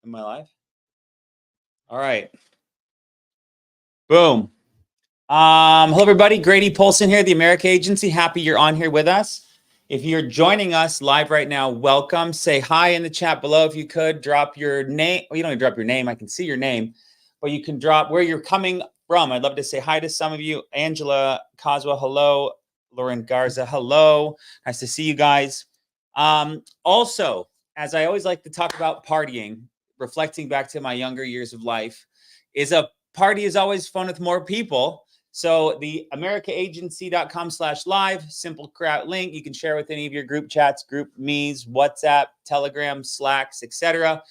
Am I live? All right. Boom. Hello, everybody. Grady Polson here, the America Agency. Happy you're on here with us. If you're joining us live right now, welcome. Say hi in the chat below if you could. Drop your name. Well, you don't need to drop your name. I can see your name. But you can drop where you're coming from. I'd love to say hi to some of you. Angela Coswell, hello. Lauren Garza, hello. Nice to see you guys. Also, as I always like to talk about partying, reflecting back to my younger years of life, is a party is always fun with more people. So the americaagency.com/live, simple crowd link. You can share with any of your group chats, group me's, WhatsApp, Telegram, Slacks, etc.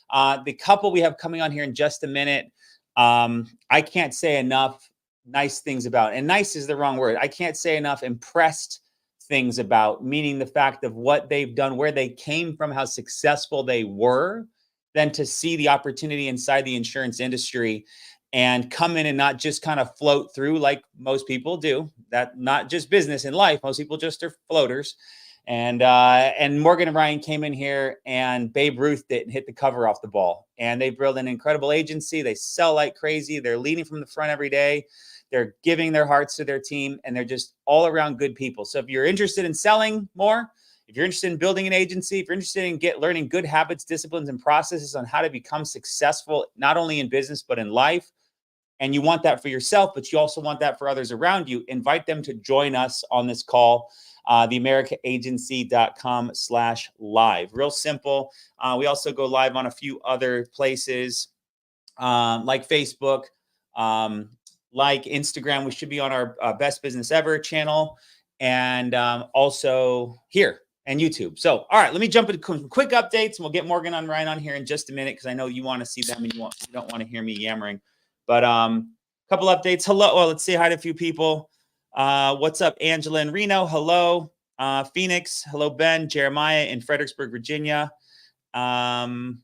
The couple we have coming on here in just a minute, I can't say enough nice things about, and nice is the wrong word. I can't say enough impressed things about, meaning the fact of what they've done, where they came from, how successful they were, than to see the opportunity inside the insurance industry and come in and not just kind of float through like most people do. That not just business in life. Most people just are floaters. And Morgan and Ryan came in here and Babe Ruth didn't hit the cover off the ball. And they built an incredible agency. They sell like crazy. They're leading from the front every day. They're giving their hearts to their team, and they're just all around good people. So if you're interested in selling more, if you're interested in building an agency, if you're interested in learning good habits, disciplines, and processes on how to become successful, not only in business, but in life, and you want that for yourself, but you also want that for others around you, invite them to join us on this call, theamericaagency.com/live. Real simple. We also go live on a few other places like Facebook, like Instagram. We should be on our Best Business Ever channel, and also here and YouTube. So, all right, let me jump into quick updates, and we'll get Morgan and Ryan on here in just a minute because I know you want to see them and you don't want to hear me yammering. But a couple updates. Hello. Well, let's say hi to a few people. What's up, Angela in Reno? Hello. Phoenix. Hello, Ben. Jeremiah in Fredericksburg, Virginia. Who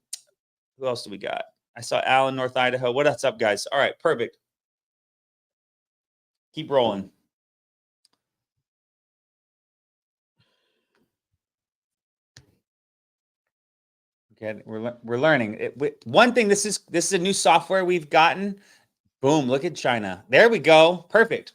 else do we got? I saw Al in North Idaho. What's up, guys? All right, perfect. Keep rolling. Okay, we're learning. One thing, this is a new software we've gotten. Boom, look at China. There we go. Perfect.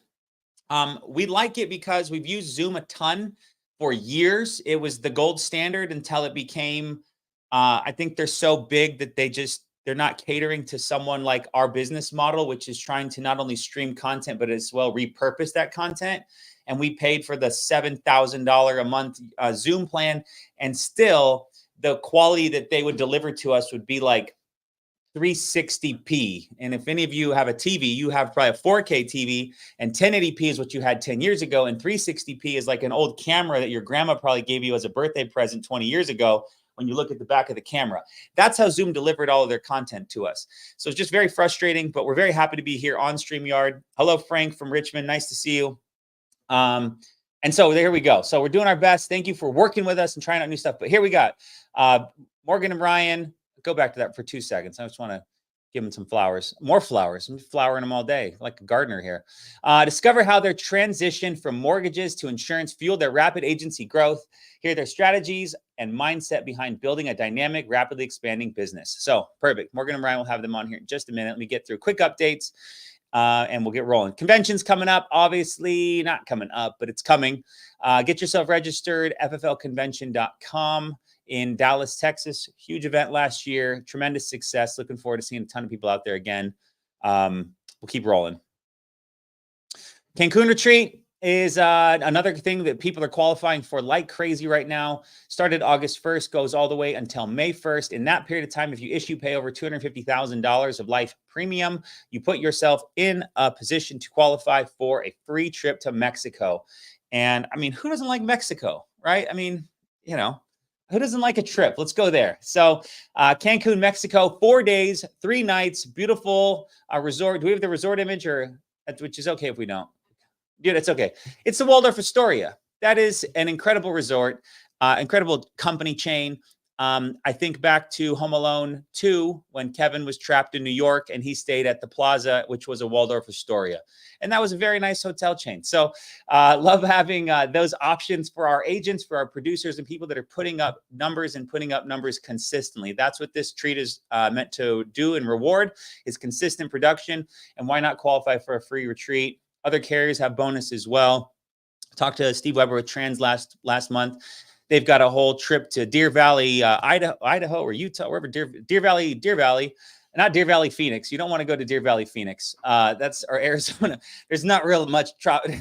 We like it because we've used Zoom a ton for years. It was the gold standard until it became, I think they're so big that they're not catering to someone like our business model, which is trying to not only stream content, but as well repurpose that content. And we paid for the $7,000 a month Zoom plan, and still the quality that they would deliver to us would be like 360p. And if any of you have a TV, you have probably a 4K TV, and 1080p is what you had 10 years ago. And 360p is like an old camera that your grandma probably gave you as a birthday present 20 years ago when you look at the back of the camera. That's how Zoom delivered all of their content to us. So it's just very frustrating, but we're very happy to be here on StreamYard. Hello, Frank from Richmond. Nice to see you. And so there we go. So we're doing our best. Thank you for working with us and trying out new stuff. But here we got Morgan and Ryan. Go back to that for 2 seconds. I just want to give them some flowers. More flowers. I'm flowering them all day, like a gardener here. Discover how their transition from mortgages to insurance fueled their rapid agency growth. Hear their strategies and mindset behind building a dynamic, rapidly expanding business. So perfect. Morgan and Ryan will have them on here in just a minute. Let me get through quick updates. And we'll get rolling. Convention's coming up, obviously not coming up, but it's coming. Get yourself registered, fflconvention.com in Dallas, Texas. Huge event last year, tremendous success. Looking forward to seeing a ton of people out there again. We'll keep rolling. Cancun retreat is another thing that people are qualifying for like crazy right now. Started August 1st, goes all the way until May 1st. In that period of time, if you pay over $250,000 of life premium, you put yourself in a position to qualify for a free trip to Mexico. And I mean, who doesn't like Mexico, right? I mean, you know, who doesn't like a trip? Let's go there. So Cancun, Mexico, 4 days, 3 nights, beautiful resort. Do we have the resort image, or which is okay if we don't? Dude, it's okay. It's the Waldorf Astoria. That is an incredible resort, incredible company chain. I think back to Home Alone 2 when Kevin was trapped in New York and he stayed at the Plaza, which was a Waldorf Astoria. And that was a very nice hotel chain. So love having those options for our agents, for our producers, and people that are putting up numbers and putting up numbers consistently. That's what this treat is meant to do and reward, is consistent production. And why not qualify for a free retreat? Other carriers have bonus as well. Talked to Steve Weber with Trans last month. They've got a whole trip to Deer Valley, Idaho or Utah, wherever. Deer Valley, not Deer Valley, Phoenix. You don't want to go to Deer Valley, Phoenix. That's our Arizona. There's not real much.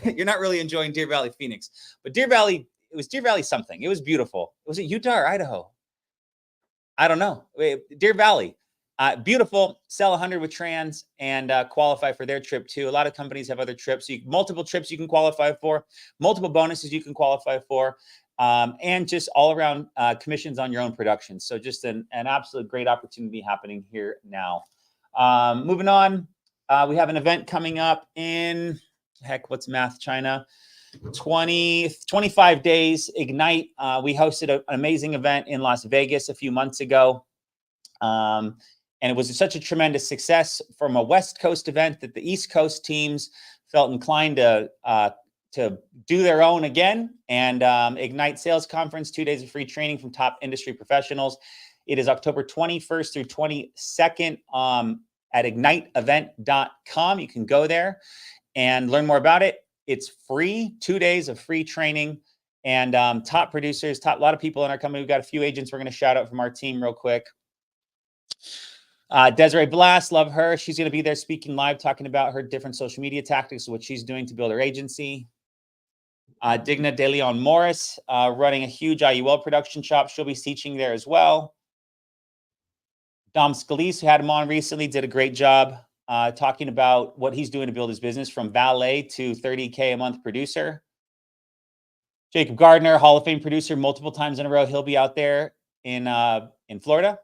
You're not really enjoying Deer Valley, Phoenix. But Deer Valley, it was Deer Valley something. It was beautiful. Was it Utah or Idaho? I don't know. Deer Valley. Beautiful. Sell 100 with Trans and qualify for their trip too. A lot of companies have other trips. Multiple trips you can qualify for, multiple bonuses you can qualify for, and just all around commissions on your own production. So just an absolute great opportunity happening here now. Moving on, we have an event coming up in, what's math, China? 25 days, Ignite. We hosted an amazing event in Las Vegas a few months ago. And it was such a tremendous success from a West Coast event that the East Coast teams felt inclined to do their own again. And Ignite Sales Conference, 2 days of free training from top industry professionals. It is October 21st through 22nd at igniteevent.com. You can go there and learn more about it. It's free, 2 days of free training, and top producers, a lot of people in our company. We've got a few agents we're going to shout out from our team real quick. Desiree Blast, love her. She's going to be there speaking live, talking about her different social media tactics, what she's doing to build her agency. Digna De Leon Morris, running a huge IUL production shop. She'll be teaching there as well. Dom Scalise, who had him on recently, did a great job talking about what he's doing to build his business from valet to 30K a month producer. Jacob Gardner, Hall of Fame producer, multiple times in a row. He'll be out there in Florida.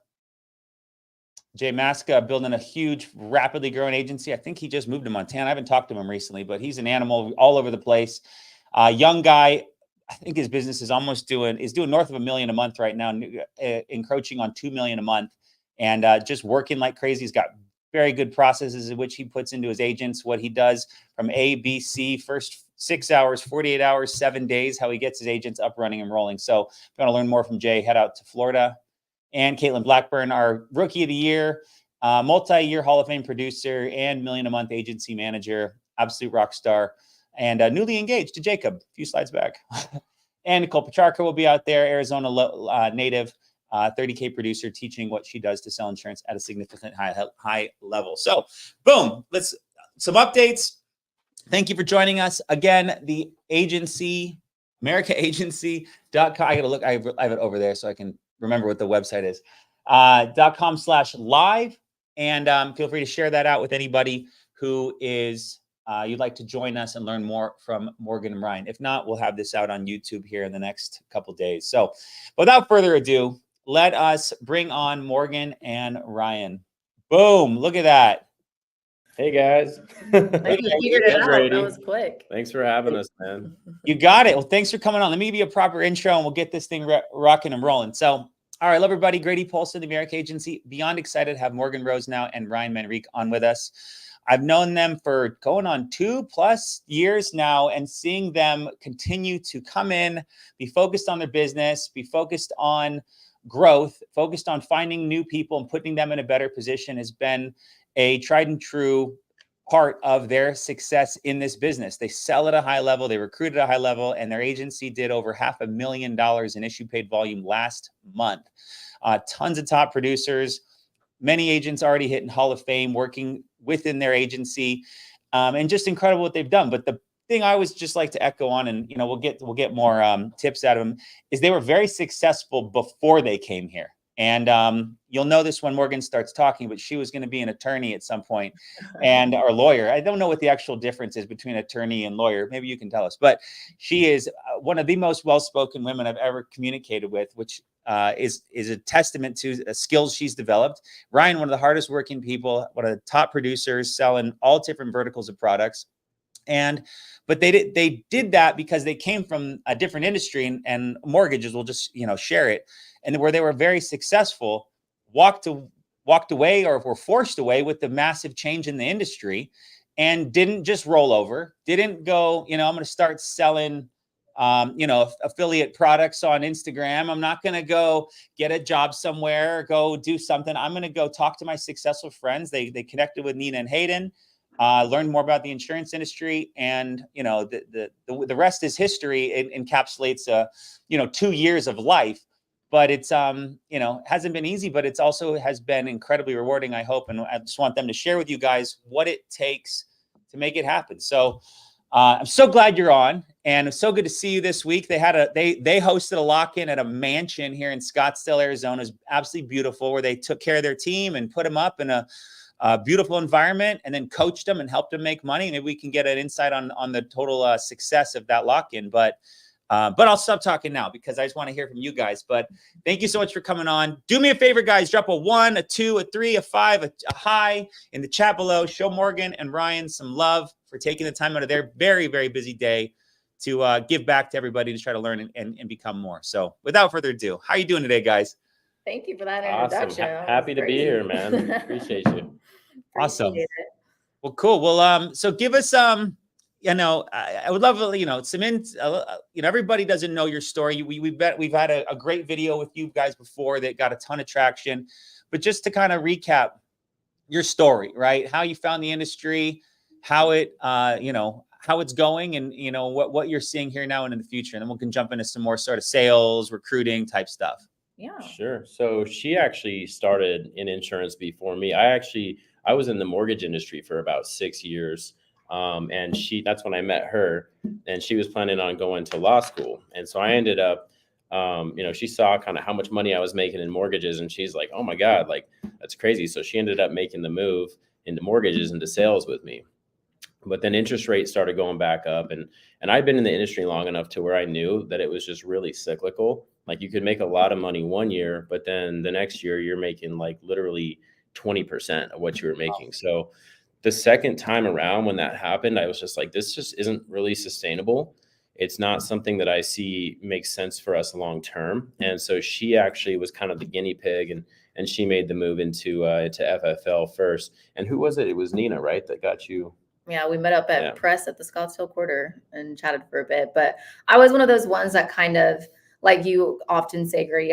Jay Maska building a huge, rapidly growing agency. I think he just moved to Montana. I haven't talked to him recently, but he's an animal all over the place. Young guy. I think his business is doing north of $1 million a month right now, encroaching on $2 million a month, and just working like crazy. He's got very good processes in which he puts into his agents what he does from A, B, C, first 6 hours, 48 hours, 7 days, how he gets his agents up, running and rolling. So if you want to learn more from Jay, head out to Florida. And Caitlin Blackburn, our Rookie of the Year, multi-year Hall of Fame producer and $1 million a month agency manager, absolute rock star, and newly engaged to Jacob a few slides back. And Nicole Pacharka will be out there, Arizona native, 30K producer, teaching what she does to sell insurance at a significant high level. So, boom, some updates. Thank you for joining us. Again, the agency, AmericaAgency.com. I got to look. I have it over there so I can remember what the website is. .com/live. And feel free to share that out with anybody who is you'd like to join us and learn more from Morgan and Ryan. If not, we'll have this out on YouTube here in the next couple days. So without further ado, let us bring on Morgan and Ryan. Boom. Look at that. Hey, guys. You figured it out. That was quick. Thanks for having us, man. You got it. Well, thanks for coming on. Let me give you a proper intro and we'll get this thing rocking and rolling. So, all right, love everybody. Grady Polson, the America Agency. Beyond excited to have Morgan Rosenow and Ryan Manrique on with us. I've known them for going on 2+ years now, and seeing them continue to come in, be focused on their business, be focused on growth, focused on finding new people and putting them in a better position has been a tried and true part of their success in this business. They sell at a high level, they recruit at a high level, and their agency did over $500,000 in issue paid volume last month. Tons of top producers, many agents already hitting Hall of Fame, working within their agency, and just incredible what they've done. But the thing I always just like to echo on, and we'll get more tips out of them, is they were very successful before they came here. And you'll know this when Morgan starts talking, but she was going to be an attorney at some point, or lawyer. I don't know what the actual difference is between attorney and lawyer. Maybe you can tell us. But she is one of the most well-spoken women I've ever communicated with, which is a testament to skills she's developed. Ryan, one of the hardest working people, one of the top producers, selling all different verticals of products. But they did that because they came from a different industry, and mortgages will just, share it. And where they were very successful, walked away or were forced away with the massive change in the industry, and didn't just roll over, didn't go, I'm going to start selling, affiliate products on Instagram. I'm not going to go get a job somewhere or go do something. I'm going to go talk to my successful friends. They connected with Nina and Hayden, learned more about the insurance industry, and the rest is history. It encapsulates 2 years of life. But it's hasn't been easy, but it's also has been incredibly rewarding, I hope. And I just want them to share with you guys what it takes to make it happen. So I'm so glad you're on, and it's so good to see you this week. They hosted a lock-in at a mansion here in Scottsdale, Arizona. It's absolutely beautiful, where they took care of their team and put them up in a beautiful environment, and then coached them and helped them make money. Maybe we can get an insight on the total success of that lock-in. But I'll stop talking now because I just want to hear from you guys. But thank you so much for coming on. Do me a favor, guys. Drop a 1, a 2, a 3, a 5, a high in the chat below. Show Morgan and Ryan some love for taking the time out of their very, very busy day to give back to everybody to try to learn and become more. So without further ado, how are you doing today, guys? Thank you for that Awesome. introduction. Happy to be here, man. Appreciate you. Awesome. Appreciate it. Well, cool. Well, so give us I would love, everybody doesn't know your story. We've had a great video with you guys before that got a ton of traction, but just to kind of recap your story, right? How you found the industry, how it's going, and what you're seeing here now and in the future. And then we can jump into some more sort of sales, recruiting type stuff. Yeah. Sure. So she actually started in insurance before me. I was in the mortgage industry for about 6 years. And that's when I met her, and she was planning on going to law school. And so I ended up, she saw kind of how much money I was making in mortgages, and she's like, oh my God, like that's crazy. So she ended up making the move into mortgages, into sales with me. But then interest rates started going back up, and I'd been in the industry long enough to where I knew that it was just really cyclical. Like you could make a lot of money one year, but then the next year you're making like literally 20% of what you were making. So the second time around when that happened, I was just like, this just isn't really sustainable. It's not something that I see makes sense for us long term. And so she actually was kind of the guinea pig, and she made the move into FFL first. And who was it? It was Nina, right? That got you. Yeah, we met up at press at the Scottsdale Quarter and chatted for a bit. But I was one of those ones that kind of, like you often say, Greg,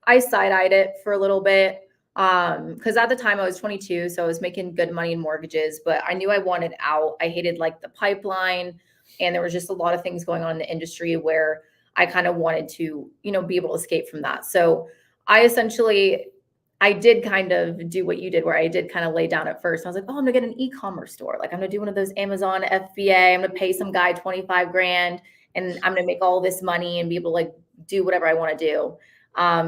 I side-eyed it for a little bit. Because at the time I was 22, so I was making good money in mortgages, but I knew I wanted out. I hated like the pipeline, and there was just a lot of things going on in the industry where I kind of wanted to, be able to escape from that. So I did kind of do what you did, where I did kind of lay down at first. I was like, oh, I'm gonna get an e-commerce store. Like I'm gonna do one of those Amazon FBA. I'm gonna pay some guy 25 grand, and I'm gonna make all this money and be able to like do whatever I want to do.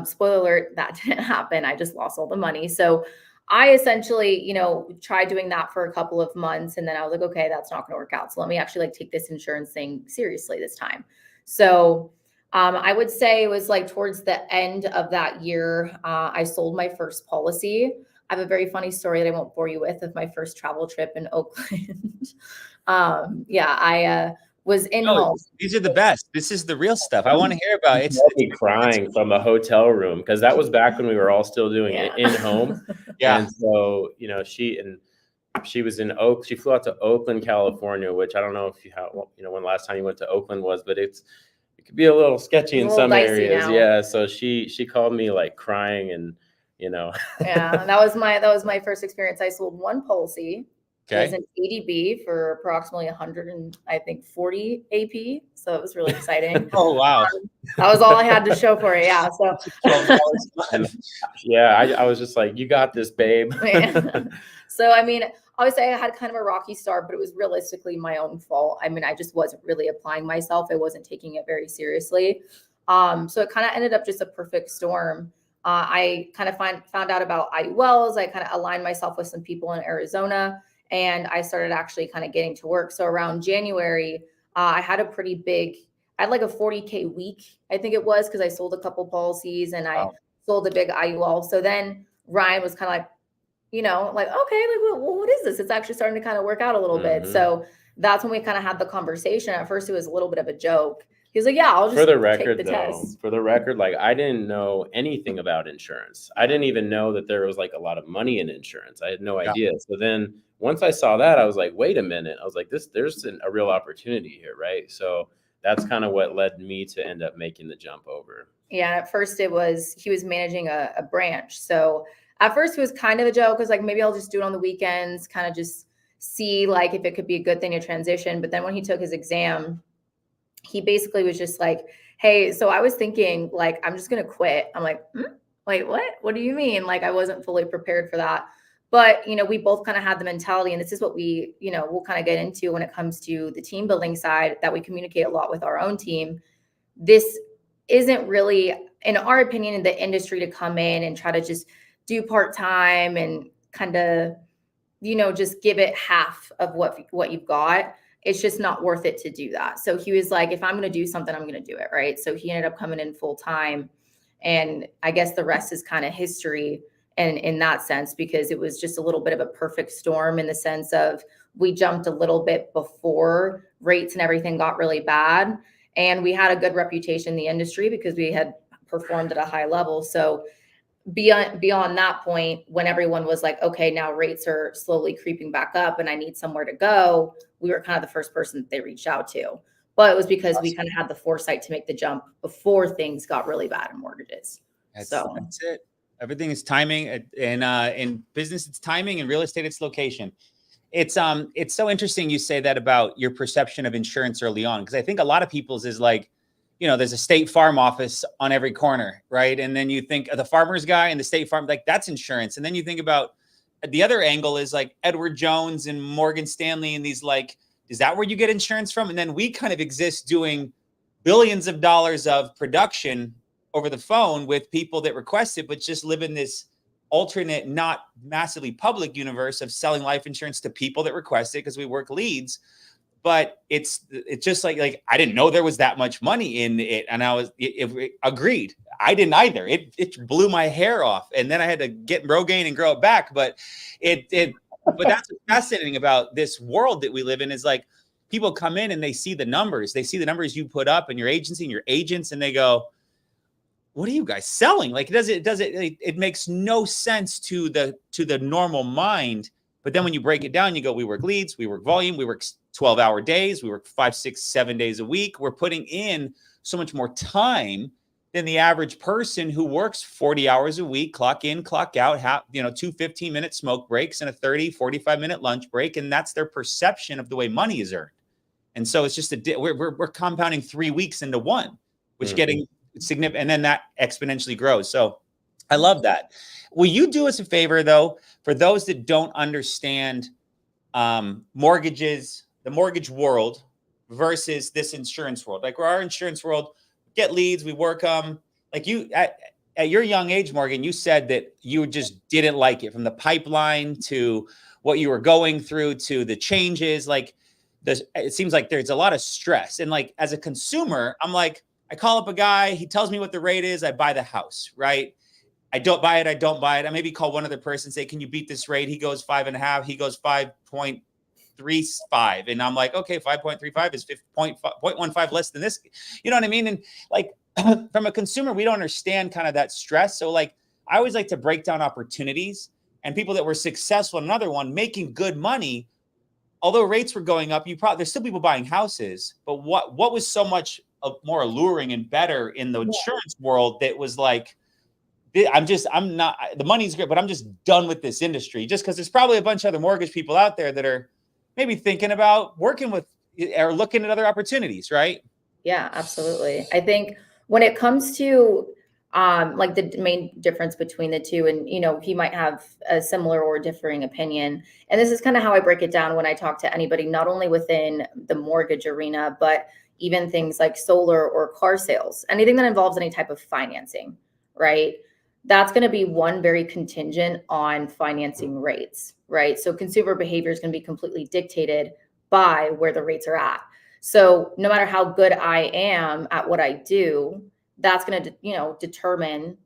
Spoiler alert, that didn't happen. I just lost all the money. So I essentially, tried doing that for a couple of months. And then I was like, okay, that's not going to work out. So let me actually like take this insurance thing seriously this time. So I would say it was like towards the end of that year, I sold my first policy. I have a very funny story that I won't bore you with of my first travel trip in Oakland. I was in home. These are the best. This is the real stuff. I want to hear about it. It's crying from a hotel room, because that was back when we were all still doing it in home. Yeah. And so, she was in she flew out to Oakland, California, which I don't know if when the last time you went to Oakland was, but it could be a little sketchy in some areas. Now. Yeah. So she called me like crying, and Yeah, that was my first experience. I sold one policy. Okay. It was an ADB for approximately 140 AP. So it was really exciting. Oh, wow. That was all I had to show for it. Yeah. So I was just like, you got this, babe. So, obviously I had kind of a rocky start, but it was realistically my own fault. I just wasn't really applying myself. I wasn't taking it very seriously. So it kind of ended up just a perfect storm. I kind of found out about IULs. I kind of aligned myself with some people in Arizona, and I started actually kind of getting to work. So around January, I had a like a 40K week, I think it was, because I sold a couple policies and I sold a big IUL. So then Ryan was kind of like, okay, like, well, what is this? It's actually starting to kind of work out a little bit. So that's when we kind of had the conversation. At first, it was a little bit of a joke. He was like, yeah, I'll just For the take record, the though, test. for the record, like I didn't know anything about insurance. I didn't even know that there was like a lot of money in insurance. I had no Yeah. idea. So then once I saw that, I was like, wait a minute. I was like, there's a real opportunity here, right? So that's kind of what led me to end up making the jump over. Yeah, at first he was managing a branch. So at first it was kind of a joke. It was like, maybe I'll just do it on the weekends, kind of just see like if it could be a good thing to transition. But then when he took his exam, he basically was just like, hey, so I was thinking like, I'm just going to quit. I'm like, wait, what? What do you mean? Like, I wasn't fully prepared for that. But, we both kind of had the mentality, and this is what we'll kind of get into when it comes to the team building side, that we communicate a lot with our own team. This isn't really, in our opinion, in the industry to come in and try to just do part-time and kind of, just give it half of what you've got. It's just not worth it to do that. So he was like, if I'm going to do something, I'm going to do it. Right. So he ended up coming in full time. And I guess the rest is kind of history. And in that sense, because it was just a little bit of a perfect storm in the sense of we jumped a little bit before rates and everything got really bad. And we had a good reputation in the industry because we had performed at a high level. So beyond that point, when everyone was like, okay, now rates are slowly creeping back up and I need somewhere to go, we were kind of the first person that they reached out to. But it was because we kind of had the foresight to make the jump before things got really bad in mortgages. That's it. Everything is timing, and in business, it's timing. In real estate, it's location. It's so interesting you say that about your perception of insurance early on, because I think a lot of people's is like, there's a State Farm office on every corner, right? And then you think of the farmer's guy and the State Farm, like that's insurance. And then you think about the other angle is like Edward Jones and Morgan Stanley and these like, is that where you get insurance from? And then we kind of exist doing billions of dollars of production over the phone with people that request it, but just live in this alternate, not massively public universe of selling life insurance to people that request it because we work leads. But it's just like I didn't know there was that much money in it, and agreed. I didn't either. It blew my hair off, and then I had to get Rogaine and grow it back. But but that's what's fascinating about this world that we live in is like people come in and they see the numbers. They see the numbers you put up and your agency and your agents, and they go, "What are you guys selling?" Like it makes no sense to the normal mind. But then when you break it down, you go, we work leads, we work volume, we work 12-hour days, we work 5, 6, 7 days a week. We're putting in so much more time than the average person who works 40 hours a week, clock in, clock out, two 15-minute smoke breaks and a 30, 45-minute lunch break. And that's their perception of the way money is earned. And so it's just we're compounding 3 weeks into one, which getting significant, and then that exponentially grows. So I love that. Will you do us a favor though, for those that don't understand mortgages, the mortgage world versus this insurance world? Like, we're our insurance world, get leads, we work them. Like you at your young age, Morgan, you said that you just didn't like it, from the pipeline to what you were going through to the changes. Like, it seems like there's a lot of stress. And like, as a consumer, I'm like, I call up a guy, he tells me what the rate is, I buy the house, right? I don't buy it. I maybe call one other person, say, can you beat this rate? He goes 5.5. He goes 5.35. And I'm like, okay, 5.35 is 0.15 less than this. You know what I mean? And like, from a consumer, we don't understand kind of that stress. So like, I always like to break down opportunities and people that were successful in another one, making good money. Although rates were going up, there's still people buying houses. But what was so much more alluring and better in the insurance world that was like, I'm not, the money's great, but I'm just done with this industry, just because there's probably a bunch of other mortgage people out there that are maybe thinking about working with or looking at other opportunities, right? Yeah, absolutely. I think when it comes to like the main difference between the two, and he might have a similar or differing opinion, and this is kind of how I break it down when I talk to anybody, not only within the mortgage arena, but even things like solar or car sales, anything that involves any type of financing, right? That's going to be one very contingent on financing rates, right? So consumer behavior is going to be completely dictated by where the rates are at. So no matter how good I am at what I do, that's going to, determine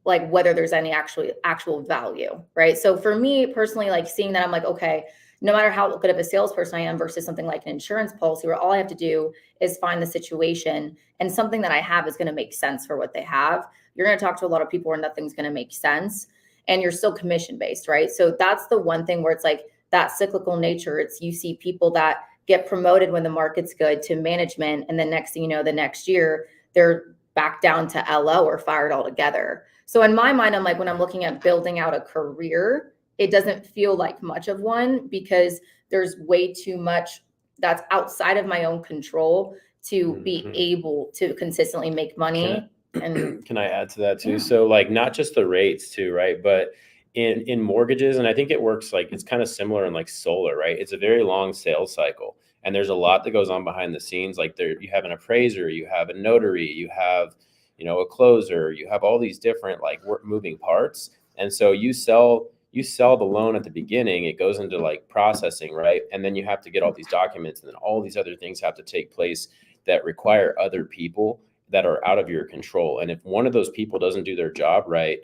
like whether there's any actual value, right? So for me personally, like seeing that, I'm like, okay, no matter how good of a salesperson I am versus something like an insurance policy where all I have to do is find the situation and something that I have is going to make sense for what they have. You're going to talk to a lot of people where nothing's going to make sense and you're still commission based, right? So that's the one thing where it's like that cyclical nature. It's you see people that get promoted when the market's good to management. And then next thing you know, the next year they're back down to LO or fired altogether. So in my mind, I'm like, when I'm looking at building out a career, it doesn't feel like much of one because there's way too much that's outside of my own control to be able to consistently make money. Can I add to that too? Yeah. So like not just the rates too, right? But in mortgages, and I think it works like it's kind of similar in like solar, right? It's a very long sales cycle. And there's a lot that goes on behind the scenes. Like there, you have an appraiser, you have a notary, you have, a closer, you have all these different like moving parts. And so you sell the loan at the beginning, it goes into like processing, right? And then you have to get all these documents and then all these other things have to take place that require other people that are out of your control. And if one of those people doesn't do their job right,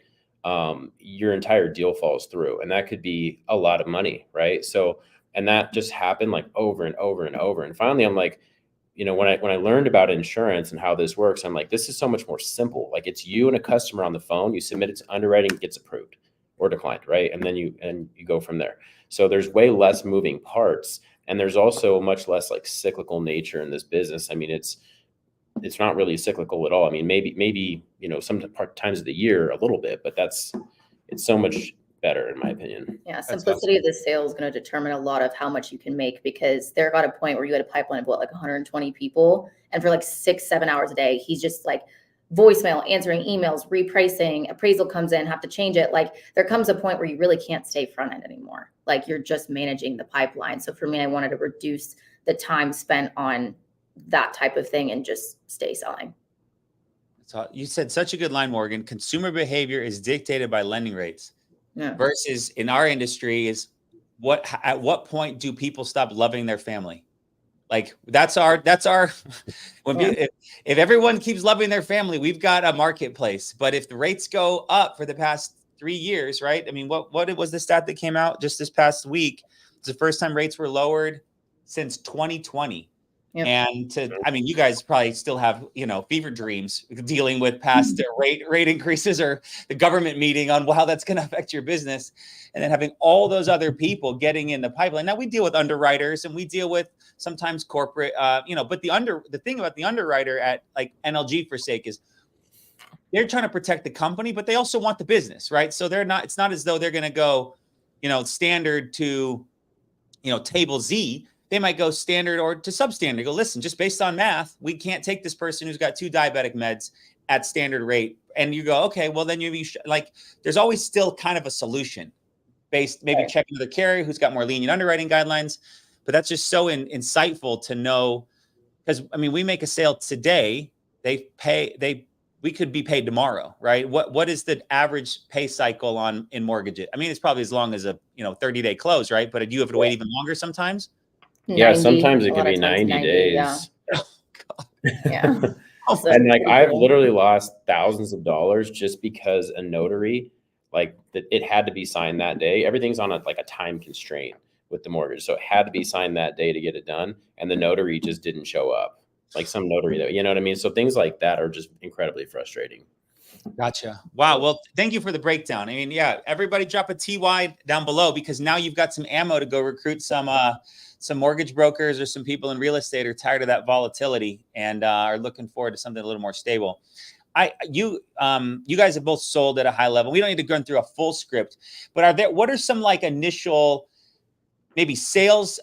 your entire deal falls through. And that could be a lot of money, right? So, and that just happened like over and over and over. And finally, I'm like, when I learned about insurance and how this works, I'm like, this is so much more simple. Like it's you and a customer on the phone, you submit it to underwriting, it gets approved or declined, right? And then you go from there. So there's way less moving parts. And there's also much less like cyclical nature in this business. I mean, it's not really cyclical at all. I mean, maybe, some times of the year a little bit, but it's so much better in my opinion. Yeah. Simplicity of the sale is going to determine a lot of how much you can make because there got a point where you had a pipeline of like 120 people. And for like 6-7 hours a day, he's just like voicemail, answering emails, repricing, appraisal comes in, have to change it. Like there comes a point where you really can't stay front end anymore. Like you're just managing the pipeline. So for me, I wanted to reduce the time spent on that type of thing and just stay selling. So you said such a good line, Morgan. Consumer behavior is dictated by lending rates. Yeah. Versus in our industry is at what point do people stop loving their family? Like that's our when if everyone keeps loving their family, we've got a marketplace. But if the rates go up for the past 3 years, right? I mean, what was the stat that came out just this past week? It's the first time rates were lowered since 2020. Yep. And you guys probably still have, fever dreams dealing with past rate increases or the government meeting on how that's going to affect your business. And then having all those other people getting in the pipeline. Now we deal with underwriters and we deal with sometimes corporate, but the thing about the underwriter at like NLG for sake is they're trying to protect the company, but they also want the business, right? So it's not as though they're going to go, standard to, table Z. They might go standard or to substandard. Go, listen, just based on math, we can't take this person who's got 2 diabetic meds at standard rate. And you go, okay, well then there's always still kind of a solution based, maybe checking with a carrier who's got more lenient underwriting guidelines. But that's just so insightful to know because we make a sale today, we could be paid tomorrow, right? What is the average pay cycle in mortgages? It's probably as long as a 30-day close, right? But do you have to wait even longer sometimes? 90, sometimes it can be 90 days. Yeah. Oh, God. Yeah. And like I've literally lost thousands of dollars just because a notary, like it had to be signed that day. Everything's on a time constraint with the mortgage. So it had to be signed that day to get it done. And the notary just didn't show up. Like some notary that, you know what I mean? So things like that are just incredibly frustrating. Gotcha. Wow. Well, thank you for the breakdown. Everybody drop a TY down below because now you've got some ammo to go recruit some mortgage brokers or some people in real estate are tired of that volatility and are looking forward to something a little more stable. You guys have both sold at a high level. We don't need to go through a full script, but what are some initial maybe sales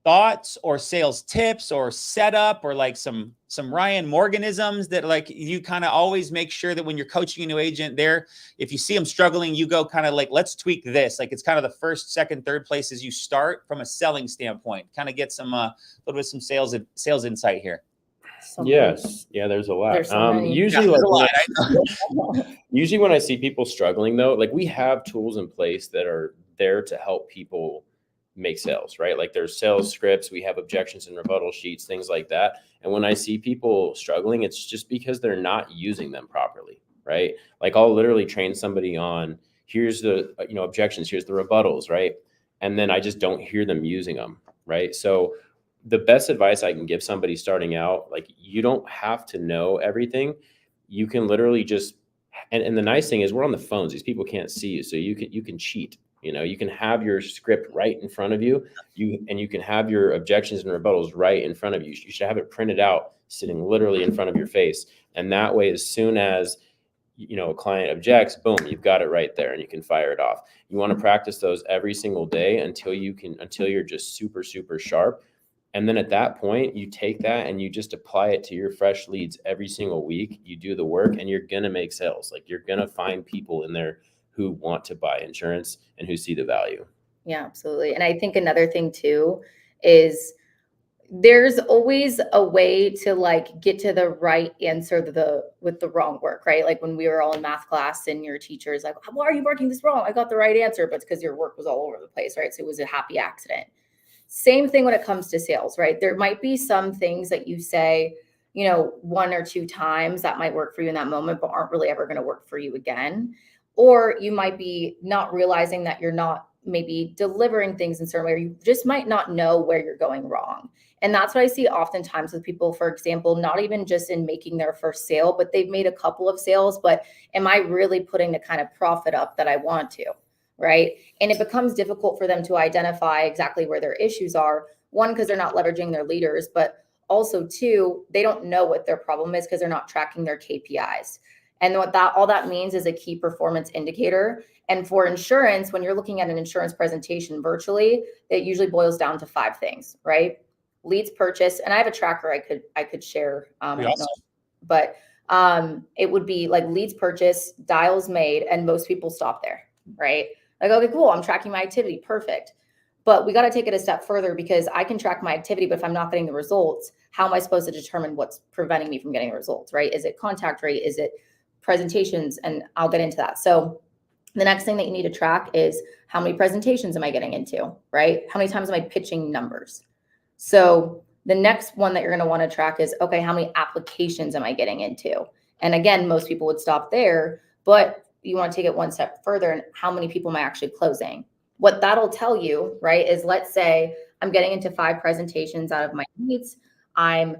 thoughts or sales tips or setup or some Ryan Morganisms that you kind of always make sure that when you're coaching a new agent there, if you see them struggling, you go kind of let's tweak this. It's kind of the first, second, third places you start from a selling standpoint, kind of get some little bit some sales insight here. Yes. Yeah, there's a lot. There's so usually usually when I see people struggling though, we have tools in place that are there to help people make sales, right? There's sales scripts, we have objections and rebuttal sheets, things like that. And when I see people struggling, it's just because they're not using them properly. right? Like I'll literally train somebody on here's the objections, here's the rebuttals, right? And then I just don't hear them using them, right? So the best advice I can give somebody starting out, like you don't have to know everything. You can literally just, and the nice thing is we're on the phones. These people can't see you. So you can cheat, you can have your script right in front of you. You can have your objections and rebuttals right in front of you. You should have it printed out, sitting literally in front of your face. And that way, as soon as a client objects, boom, you've got it right there and you can fire it off. You want to practice those every single day until you're just super, super sharp. And then at that point, you take that and you just apply it to your fresh leads every single week. You do the work and you're going to make sales. Like you're going to find people in there who want to buy insurance and who see the value. Yeah, absolutely. And I think another thing too is there's always a way to like get to the right answer with the wrong work, right? Like when we were all in math class and your teacher is like, why are you working this wrong? I got the right answer, but it's because your work was all over the place, right? So it was a happy accident. Same thing when it comes to sales, right? There might be some things that you say, one or two times that might work for you in that moment, but aren't really ever going to work for you again. Or you might be not realizing that you're not maybe delivering things in certain way, or you just might not know where you're going wrong. And that's what I see oftentimes with people, for example, not even just in making their first sale, but they've made a couple of sales, but am I really putting the kind of profit up that I want to? Right. And it becomes difficult for them to identify exactly where their issues are. One, because they're not leveraging their leaders, but also two, they don't know what their problem is because they're not tracking their KPIs. And what all that means is a key performance indicator. And for insurance, when you're looking at an insurance presentation virtually, it usually boils down to 5 things, right? Leads purchased, and I have a tracker I could share. Awesome. But it would be like leads purchased, dials made, and most people stop there, right? Like, okay, cool, I'm tracking my activity, perfect. But we got to take it a step further because I can track my activity, but if I'm not getting the results, how am I supposed to determine what's preventing me from getting the results, right? Is it contact rate? Is it presentations? And I'll get into that. So the next thing that you need to track is how many presentations am I getting into, right? How many times am I pitching numbers? So the next one that you're going to want to track is, okay, how many applications am I getting into? And again, most people would stop there, but you want to take it one step further and how many people am I actually closing? What that'll tell you, right, is let's say I'm getting into 5 presentations out of my leads. I'm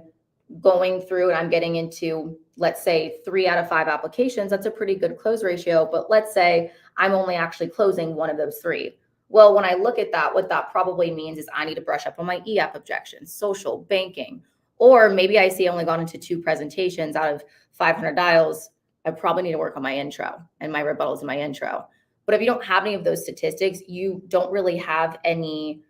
going through and I'm getting into, let's say 3 out of 5 applications. That's a pretty good close ratio, but let's say I'm only actually closing 1 of those 3. Well, when I look at that, what that probably means is I need to brush up on my e-app objections, social, banking, or maybe I see I only gone into 2 presentations out of 500 dials. I probably need to work on my intro and my rebuttals in my intro. But if you don't have any of those statistics, you don't really have any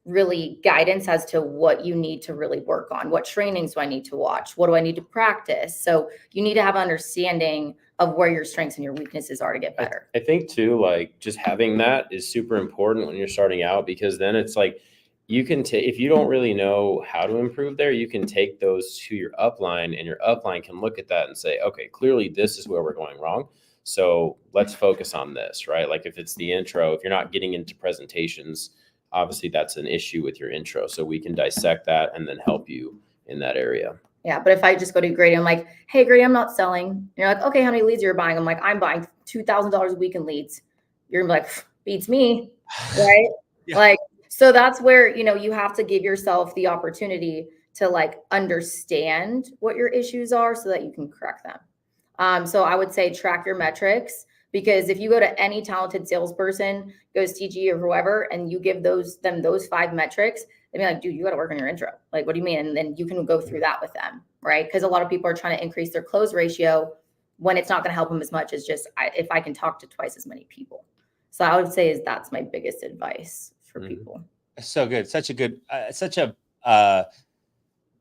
really guidance as to what you need to really work on. What trainings do I need to watch? What do I need to practice? So you need to have an understanding of where your strengths and your weaknesses are to get better. I think too, like just having that is super important when you're starting out, because then it's like you can take, if you don't really know how to improve there, you can take those to your upline and your upline can look at that and say, okay, clearly this is where we're going wrong. So let's focus on this, right? Like if it's the intro, if you're not getting into presentations, obviously that's an issue with your intro. So we can dissect that and then help you in that area. Yeah. But if I just go to Grady, I'm like, hey, Grady, I'm not selling. And you're like, okay, how many leads are you buying? I'm like, I'm buying $2,000 a week in leads. You're gonna be like, beats me, right? Yeah. Like, so that's where, you have to give yourself the opportunity to like understand what your issues are so that you can correct them. So I would say track your metrics, because if you go to any talented salesperson, goes TG or whoever, and you give them those 5 metrics, they'd be like, dude, you got to work on your intro. Like, what do you mean? And then you can go through that with them, right? Because a lot of people are trying to increase their close ratio when it's not going to help them as much as just if I can talk to twice as many people. So I would say that's my biggest advice for people. So good. Such a good, such a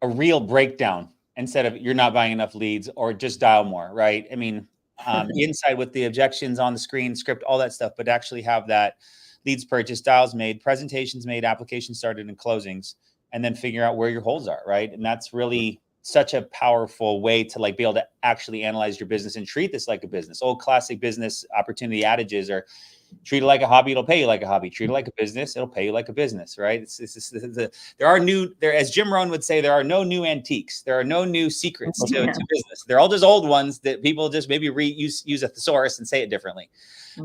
real breakdown instead of you're not buying enough leads or just dial more, right? I mean, inside with the objections on the screen, script, all that stuff, but actually have that leads purchased, dials made, presentations made, applications started, and closings, and then figure out where your holes are, right? And that's really such a powerful way to like be able to actually analyze your business and treat this like a business. Old classic business opportunity adages are, Treat it like a hobby, it'll pay you like a hobby. Treat it like a business, it'll pay you like a business, right? As Jim Rohn would say, there are no new antiques. There are no new secrets to business. They're all just old ones that people just maybe use a thesaurus and say it differently.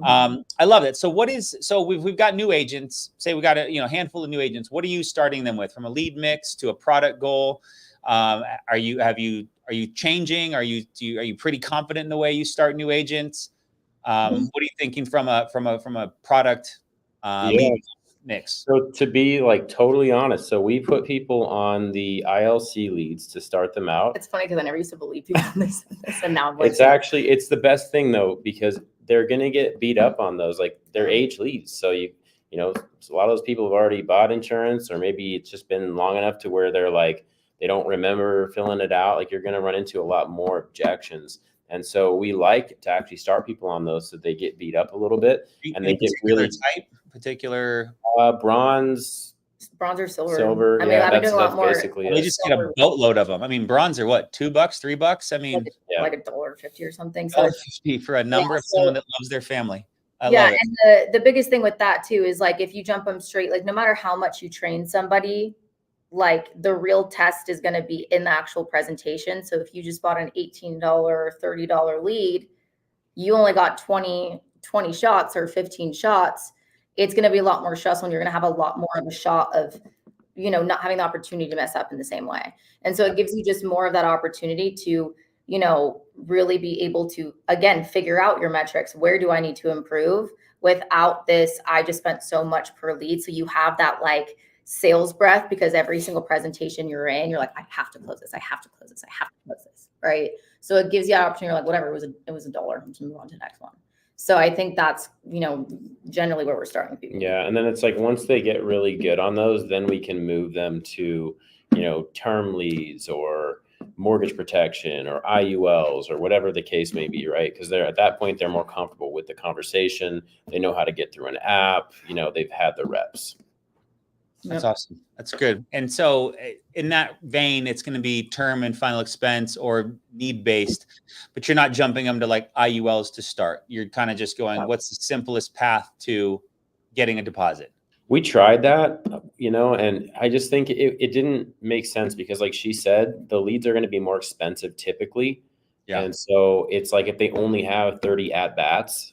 I love it. So we've got new agents. Say we got a handful of new agents. What are you starting them with, from a lead mix to a product goal? Are you changing? Are you pretty confident in the way you start new agents? What are you thinking from a product lead mix? So to be like totally honest, so we put people on the ILC leads to start them out. It's funny because I never used to believe people in this, and now I'm like, it's the best thing though, because they're gonna get beat up on those, like they're age leads. So a lot of those people have already bought insurance, or maybe it's just been long enough to where they're like, they don't remember filling it out. Like, you're gonna run into a lot more objections. And so we like to actually start people on those so they get beat up a little bit, and they get really particular bronze or silver. Silver. I mean, I've been doing a lot more. Basically, they just get a boatload of them. I mean, bronze are what, $2, $3? I mean, like $1.50 or something. So $1.50 for a number of someone that loves their family. I love it. And the biggest thing with that too is, like, if you jump them straight, like no matter how much you train somebody, like the real test is going to be in the actual presentation. So if you just bought an $18 or $30 lead, you only got 20 shots or 15 shots. It's going to be a lot more stressful, and you're going to have a lot more of a shot of, not having the opportunity to mess up in the same way. And so it gives you just more of that opportunity to, really be able to, again, figure out your metrics. Where do I need to improve without this? I just spent so much per lead. So you have that like sales breath, because every single presentation you're in, you're like, I have to close this. I have to close this. I have to close this. Right. So it gives you an opportunity. You're like, whatever, it was $1. I'm just move on to the next one. So I think that's, generally where we're starting people. Yeah. And then it's like, once they get really good on those, then we can move them to, term leads or mortgage protection or IULs or whatever the case may be, right? Because they're at that point, they're more comfortable with the conversation. They know how to get through an app. They've had the reps. That's awesome. That's good. And so in that vein, it's going to be term and final expense or need based, but you're not jumping them to like IULs to start. You're kind of just going, what's the simplest path to getting a deposit? We tried that, and I just think it didn't make sense, because like she said, the leads are going to be more expensive typically. Yeah. And so it's like, if they only have 30 at bats,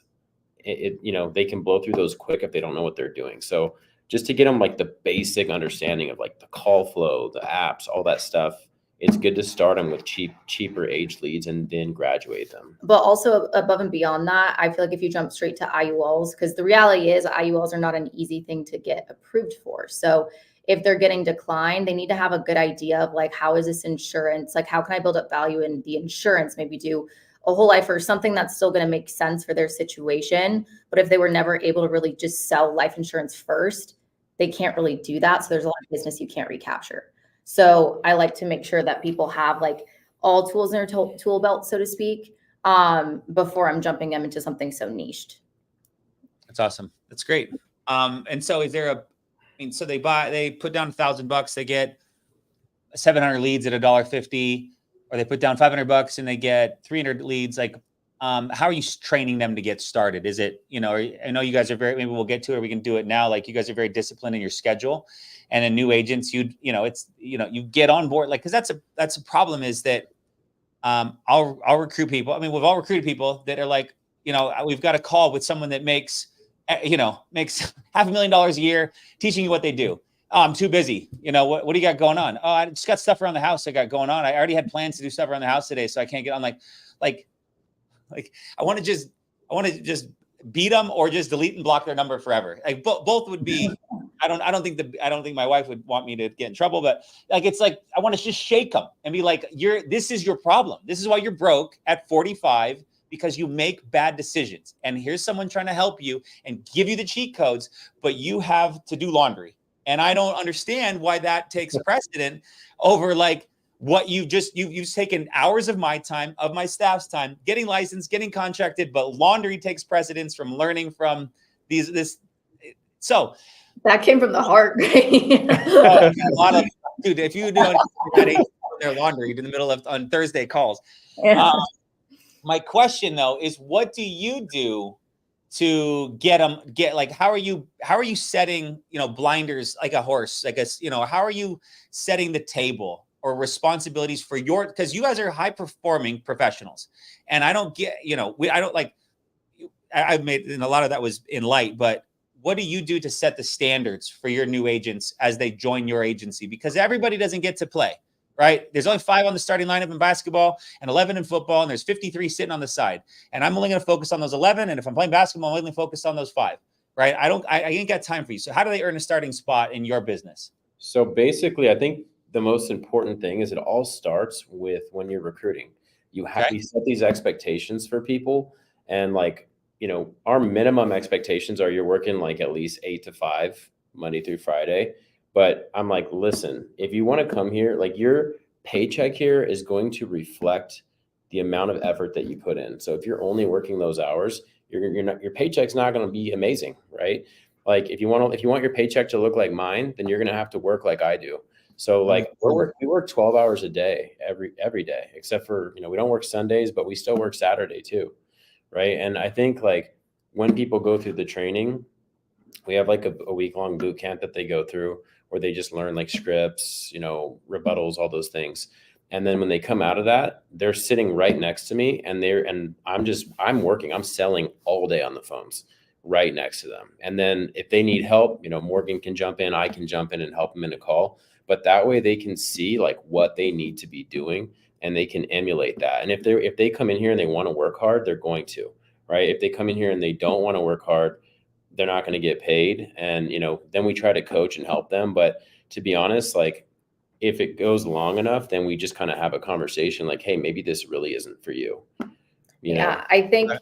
they can blow through those quick if they don't know what they're doing. So just to get them like the basic understanding of like the call flow, the apps, all that stuff, it's good to start them with cheaper age leads and then graduate them. But also above and beyond that, I feel like if you jump straight to IULs, because the reality is IULs are not an easy thing to get approved for. So if they're getting declined, they need to have a good idea of like, how is this insurance? Like, how can I build up value in the insurance? Maybe do a whole life or something that's still going to make sense for their situation. But if they were never able to really just sell life insurance first, they can't really do that. So there's a lot of business you can't recapture. So I like to make sure that people have like all tools in their tool belt, so to speak, before I'm jumping them into something so niched. That's awesome. That's great. And so is there so they put down $1,000, they get 700 leads at $1.50, or they put down $500 and they get 300 leads. Like, how are you training them to get started? Is it, I know you guys are maybe we'll get to it, or we can do it now. Like, you guys are very disciplined in your schedule, and in new agents, you get on board, like, cause that's a problem, is that, I'll recruit people. I mean, we've all recruited people that are like, we've got a call with someone that makes $500,000 a year teaching you what they do. Oh, I'm too busy. What do you got going on? Oh, I just got stuff around the house I got going on. I already had plans to do stuff around the house today, so I can't get on. Like, I want to just beat them, or just delete and block their number forever. Like, both would be. I don't think my wife would want me to get in trouble, but like, it's like, I want to just shake them and be like, this is your problem. This is why you're broke at 45, because you make bad decisions. And here's someone trying to help you and give you the cheat codes, but you have to do laundry. And I don't understand why that takes precedent over like what you've taken hours of my time, of my staff's time, getting licensed, getting contracted, but laundry takes precedence from learning from this. So that came from the heart. A lot of, dude, if you do their laundry in the middle of on Thursday calls. Yeah. My question though is, what do you do to like, how are you setting, blinders like a horse, like how are you setting the table or responsibilities for because you guys are high performing professionals, and I don't get, I don't like, I've made, and a lot of that was in light, but what do you do to set the standards for your new agents as they join your agency? Because everybody doesn't get to play, right? There's only 5 on the starting lineup in basketball and 11 in football, and there's 53 sitting on the side. And I'm only going to focus on those 11. And if I'm playing basketball, I'm only focused on those 5, right? I ain't got time for you. So how do they earn a starting spot in your business? So basically, I think the most important thing is it all starts with when you're recruiting. You have to set these expectations for people, and like, our minimum expectations are you're working like at least 8 to 5 Monday through Friday. But I'm like, listen, if you want to come here, like your paycheck here is going to reflect the amount of effort that you put in. So if you're only working those hours, your paycheck's not going to be amazing, right? Like if you want your paycheck to look like mine, then you're going to have to work like I do. So like we work 12 hours a day every day, except for, we don't work Sundays, but we still work Saturday too. Right. And I think like when people go through the training, we have like a week-long boot camp that they go through where they just learn like scripts, rebuttals, all those things. And then when they come out of that, they're sitting right next to me and I'm working, I'm selling all day on the phones right next to them. And then if they need help, Morgan can jump in, I can jump in and help them in a call. But that way they can see like what they need to be doing and they can emulate that. And if they come in here and they want to work hard, they're going to, right? If they come in here and they don't want to work hard, they're not going to get paid. And, then we try to coach and help them. But to be honest, like if it goes long enough, then we just kind of have a conversation like, hey, maybe this really isn't for you. Yeah, I think,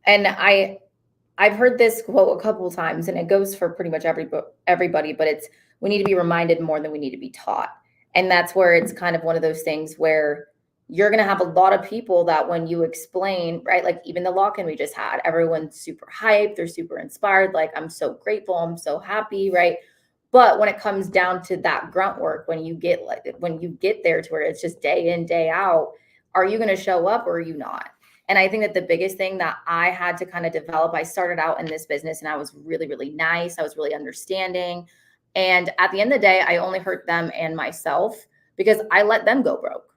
and I've heard this quote a couple of times, and it goes for pretty much everybody, but it's, we need to be reminded more than we need to be taught. And that's where it's kind of one of those things where you're going to have a lot of people that when you explain, right, like even the lock-in we just had, everyone's super hyped, they're super inspired, like I'm so grateful, I'm so happy, right? But when it comes down to that grunt work, when you get there to where it's just day in, day out, are you going to show up or are you not? And I think that the biggest thing that I had to kind of develop, I started out in this business and I was really, really nice. I was really understanding. And at the end of the day, I only hurt them and myself because I let them go broke.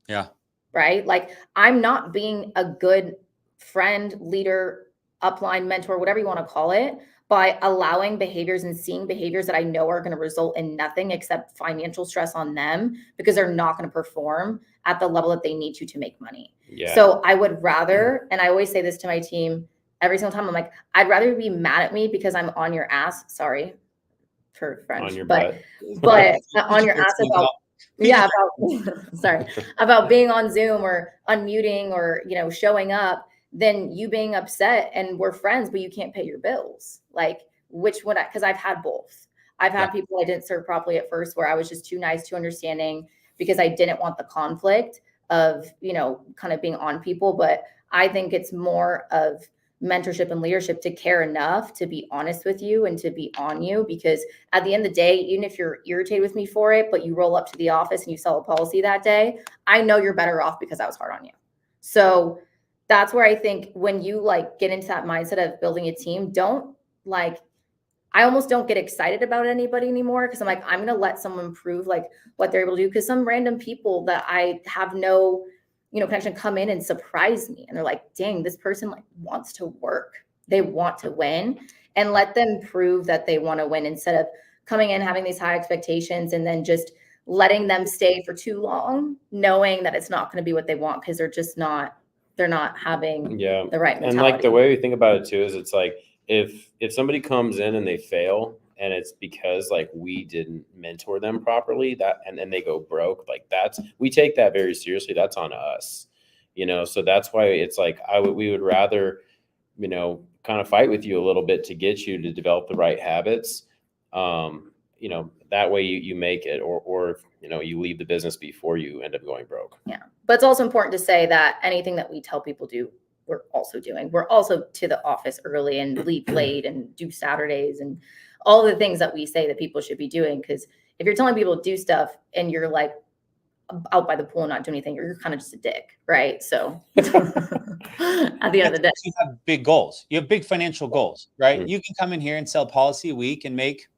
Yeah. Right. Like I'm not being a good friend, leader, upline, mentor, whatever you want to call it, by allowing behaviors and seeing behaviors that I know are going to result in nothing except financial stress on them because they're not going to perform at the level that they need to make money. Yeah. So I would rather, and I always say this to my team every single time, I'm like, I'd rather you be mad at me because I'm on your ass. Sorry for French, on your but on your ass about, yeah, about, sorry, about being on Zoom or unmuting or, showing up, then you being upset and we're friends, but you can't pay your bills. Like which one, because I've had both. I've had people I didn't serve properly at first where I was just too nice, too understanding because I didn't want the conflict of, kind of being on people. But I think it's more of mentorship and leadership to care enough to be honest with you and to be on you, because at the end of the day, even if you're irritated with me for it, but you roll up to the office and you sell a policy that day, I know you're better off because I was hard on you. So that's where I think when you like get into that mindset of building a team, I almost don't get excited about anybody anymore because I'm like, I'm going to let someone prove like what they're able to do, because some random people that I have no connection come in and surprise me. And they're like, dang, this person like wants to work. They want to win, and let them prove that they want to win instead of coming in, having these high expectations and then just letting them stay for too long, knowing that it's not going to be what they want because they're not having the right mentality. And like the way we think about it too, is it's like, if somebody comes in and they fail and it's because like we didn't mentor them properly, and then they go broke, like we take that very seriously. That's on us, so that's why it's like, we would rather, kind of fight with you a little bit to get you to develop the right habits. That way you make it, or you leave the business before you end up going broke. Yeah. But it's also important to say that anything that we tell people do, we're also doing. We're also to the office early and leave late and do Saturdays and all the things that we say that people should be doing. Because if you're telling people to do stuff and you're like out by the pool and not do anything, you're kind of just a dick, right? So at the end of the day, you have big goals. You have big financial goals, right? Mm. You can come in here and sell policy a week and make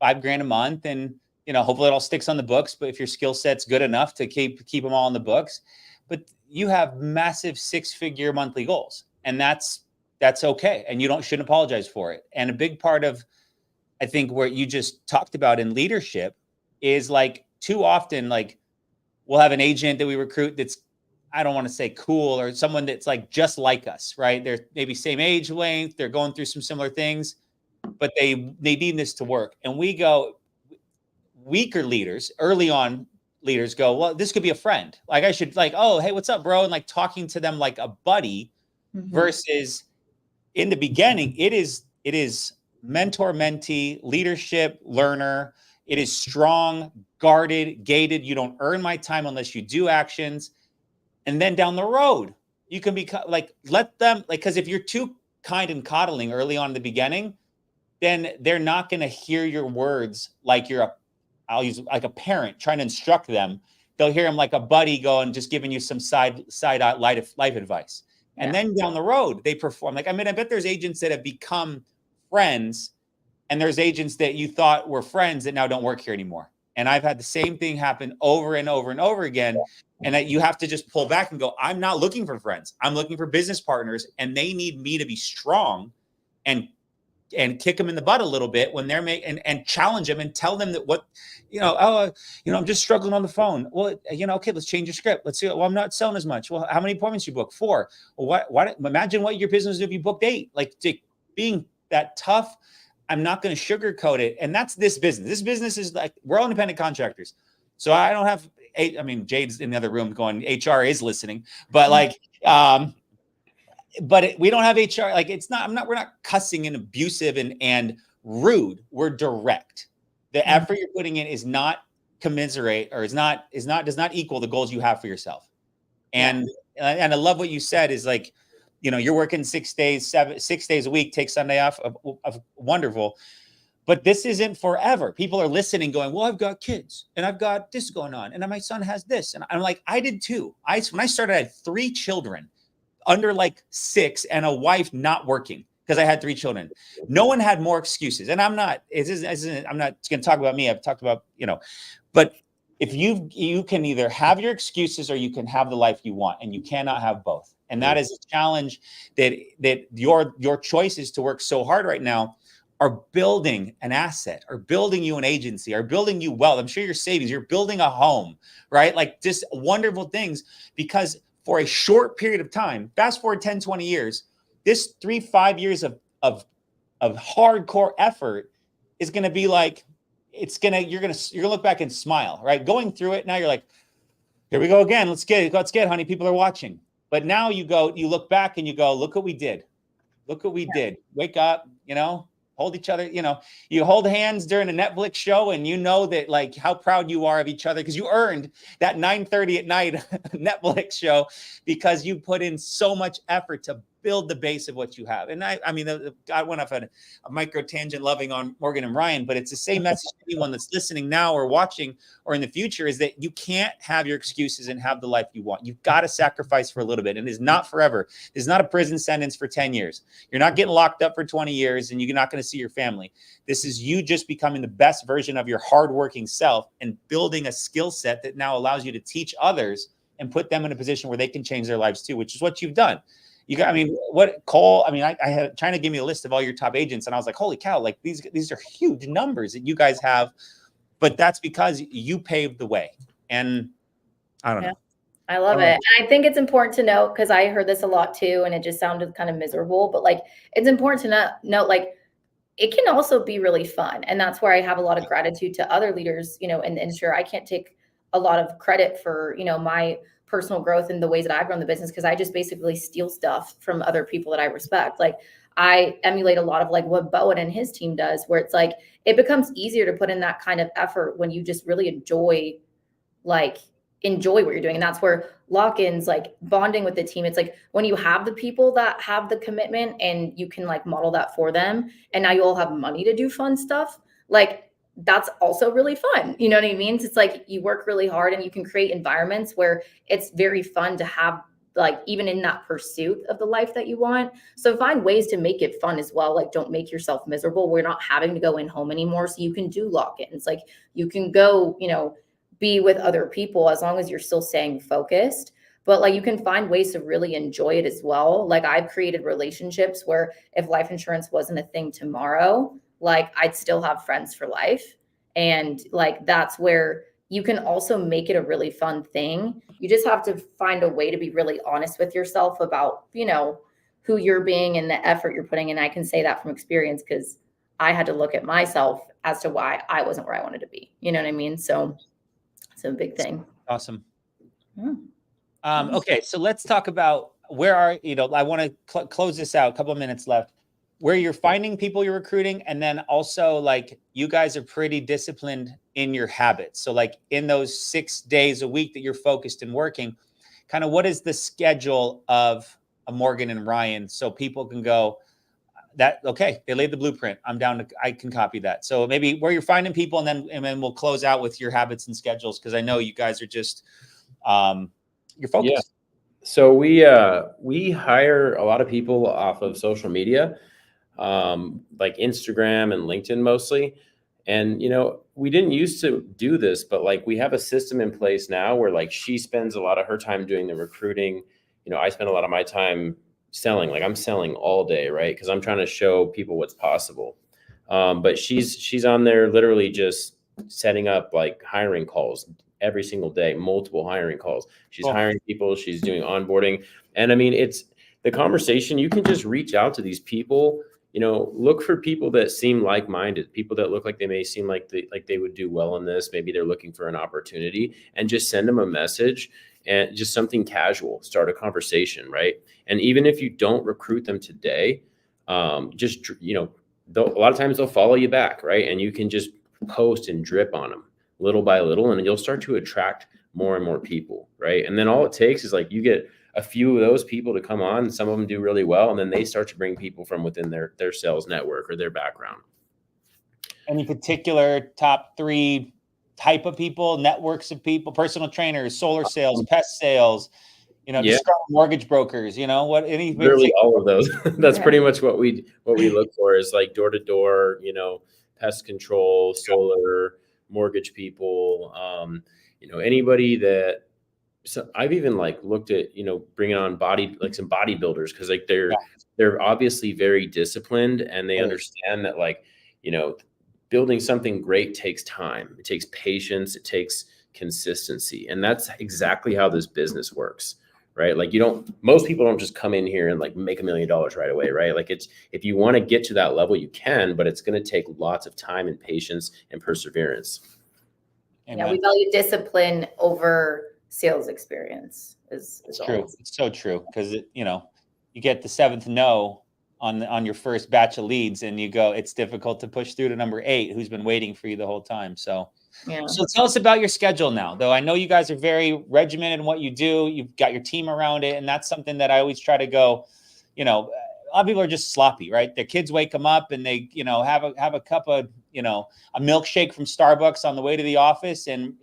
$5,000 a month, and hopefully it all sticks on the books. But if your skill set's good enough to keep them all on the books, but you have massive 6-figure monthly goals, and that's okay, and you shouldn't apologize for it. And a big part of, I think, what you just talked about in leadership is like too often, like we'll have an agent that we recruit that's, I don't want to say cool, or someone that's like just like us, right? They're maybe same age length, they're going through some similar things, but they need this to work. And we go, weaker leaders, early on leaders go, well, this could be a friend. Like I should like, oh, hey, what's up, bro? And like talking to them like a buddy, versus in the beginning, it is mentor, mentee, leadership, learner. It is strong, guarded, gated. You don't earn my time unless you do actions. And then down the road, you can be like, let them, like, because if you're too kind and coddling early on in the beginning, then they're not going to hear your words like I'll use like a parent trying to instruct them. They'll hear them like a buddy going, just giving you some side life advice. Yeah. And then down the road, they perform. Like, I mean, I bet there's agents that have become friends, and there's agents that you thought were friends that now don't work here anymore. And I've had the same thing happen over and over and over again. And that you have to just pull back and go, I'm not looking for friends. I'm looking for business partners, and they need me to be strong and kick them in the butt a little bit when they're and challenge them and tell them that I'm just struggling on the phone. Well, okay, let's change your script. Let's see. Well, I'm not selling as much. Well, how many appointments you book? 4. Well, why imagine what your business would if you booked 8, like being that tough. I'm not going to sugarcoat it. And that's this business. This business is like, we're all independent contractors. So I don't have, Jade's in the other room going, HR is listening, but like, we don't have HR. Like we're not cussing and abusive and rude. We're direct. The effort you're putting in is not commiserate, or does not equal the goals you have for yourself. And I love what you said is like, you're working 6 days a week, take Sunday off, of wonderful. But this isn't forever. People are listening going, well, I've got kids and I've got this going on, and my son has this. And I'm like, I did too. When I started, I had 3 children under like 6 and a wife not working because I had 3 children. No one had more excuses. And I'm not going to talk about me. I've talked about, but if you can either have your excuses or you can have the life you want, and you cannot have both. And that is a challenge that your choices to work so hard right now are building an asset, or building you an agency, or building you wealth. I'm sure your savings, you're building a home, right? Like just wonderful things, because for a short period of time, fast forward 10, 20 years, this 3-5 years of hardcore effort is going to be like, you're going to look back and smile, right? Going through it now, you're like, here we go again. Let's get it, honey. People are watching. But now you look back and you go, look what we did. Look what we did. Wake up, hold each other, you hold hands during a Netflix show, and that like how proud you are of each other because you earned that 9:30 at night Netflix show because you put in so much effort to build the base of what you have. And I went off a micro tangent loving on Morgan and Ryan, but it's the same message to anyone that's listening now or watching or in the future, is that you can't have your excuses and have the life you want. You've got to sacrifice for a little bit, and it's not forever. It's not a prison sentence for 10 years. You're not getting locked up for 20 years and you're not going to see your family. This is you just becoming the best version of your hardworking self and building a skill set that now allows you to teach others and put them in a position where they can change their lives too, which is what you've done. I had trying to give me a list of all your top agents, and I was like, holy cow, like these are huge numbers that you guys have, but that's because you paved the way. And I don't know. I love it. And I think it's important to note, because I heard this a lot too, and it just sounded kind of miserable, but like, it's important to note, like, it can also be really fun. And that's where I have a lot of gratitude to other leaders, in the industry. I can't take a lot of credit for, my personal growth in the ways that I've run the business, because I just basically steal stuff from other people that I respect. Like, I emulate a lot of like what Bowen and his team does, where it's like, it becomes easier to put in that kind of effort when you just really enjoy what you're doing. And that's where lock-ins, like bonding with the team. It's like when you have the people that have the commitment and you can like model that for them, and now you all have money to do fun stuff. Like, that's also really fun. You know what I mean? It's like you work really hard and you can create environments where it's very fun to have, like, even in that pursuit of the life that you want. So find ways to make it fun as well. Like, don't make yourself miserable. We're not having to go in home anymore. So you can do lock-ins. Like, you can go, be with other people as long as you're still staying focused. But like, you can find ways to really enjoy it as well. Like, I've created relationships where if life insurance wasn't a thing tomorrow, like, I'd still have friends for life. And like, that's where you can also make it a really fun thing. You just have to find a way to be really honest with yourself about, who you're being and the effort you're putting in. I can say that from experience because I had to look at myself as to why I wasn't where I wanted to be. You know what I mean? So it's a big thing. Awesome. Yeah. Okay, so let's talk about I want to close this out, a couple of minutes left, where you're finding people you're recruiting. And then also, like, you guys are pretty disciplined in your habits. So like in those 6 days a week that you're focused and working, kind of what is the schedule of a Morgan and Ryan so people can go, okay, they laid the blueprint. I can copy that. So maybe where you're finding people, and then we'll close out with your habits and schedules, because I know you guys are just you're focused. Yeah. So we hire a lot of people off of social media, like Instagram and LinkedIn mostly. And, we didn't used to do this, but like we have a system in place now where like she spends a lot of her time doing the recruiting. I spend a lot of my time selling. Like I'm selling all day, right? Because I'm trying to show people what's possible. But she's on there literally just setting up like hiring calls every single day, multiple hiring calls. She's hiring people, she's doing onboarding. And I mean, it's the conversation. You can just reach out to these people, look for people that seem like-minded, people that look like they may seem like they would do well in this. Maybe they're looking for an opportunity, and just send them a message and just something casual, start a conversation, right? And even if you don't recruit them today, just, a lot of times they'll follow you back, right? And you can just post and drip on them little by little, and you'll start to attract more and more people, right? And then all it takes is like you get a few of those people to come on, and some of them do really well, and then they start to bring people from within their sales network or their background. Any particular top 3 type of people, networks of people, personal trainers, solar sales, pest sales, mortgage brokers, literally all of those. That's pretty much what we look for, is like door to door, pest control, solar, mortgage people, anybody that. So I've even like looked at, bringing on some bodybuilders, because like they're obviously very disciplined, and they understand that like, building something great takes time. It takes patience. It takes consistency. And that's exactly how this business works, right? Like most people don't just come in here and like make $1 million right away, right? Like if you want to get to that level, you can, but it's going to take lots of time and patience and perseverance. Amen. Yeah, we value discipline over sales experience. It's true. It's so true, because you get the 7th no on your first batch of leads, and you go, it's difficult to push through to number 8, who's been waiting for you the whole time. So tell us about your schedule now, though. I know you guys are very regimented in what you do. You've got your team around it, and that's something that I always try to go, a lot of people are just sloppy, right? Their kids wake them up and they, have a cup of, a milkshake from Starbucks on the way to the office, and,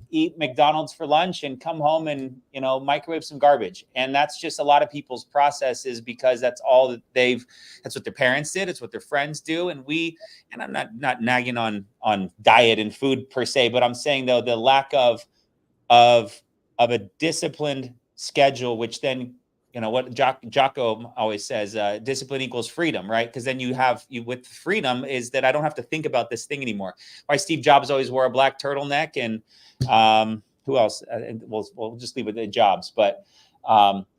eat McDonald's for lunch and come home and, microwave some garbage. And that's just a lot of people's processes, because that's all that that's what their parents did. It's what their friends do. And I'm not nagging on diet and food per se, but I'm saying though, the lack of a disciplined schedule, which then, what Jocko always says, discipline equals freedom, right? Because then you with freedom is that I don't have to think about this thing anymore. Why Steve Jobs always wore a black turtleneck, and who else? We'll just leave it at Jobs. But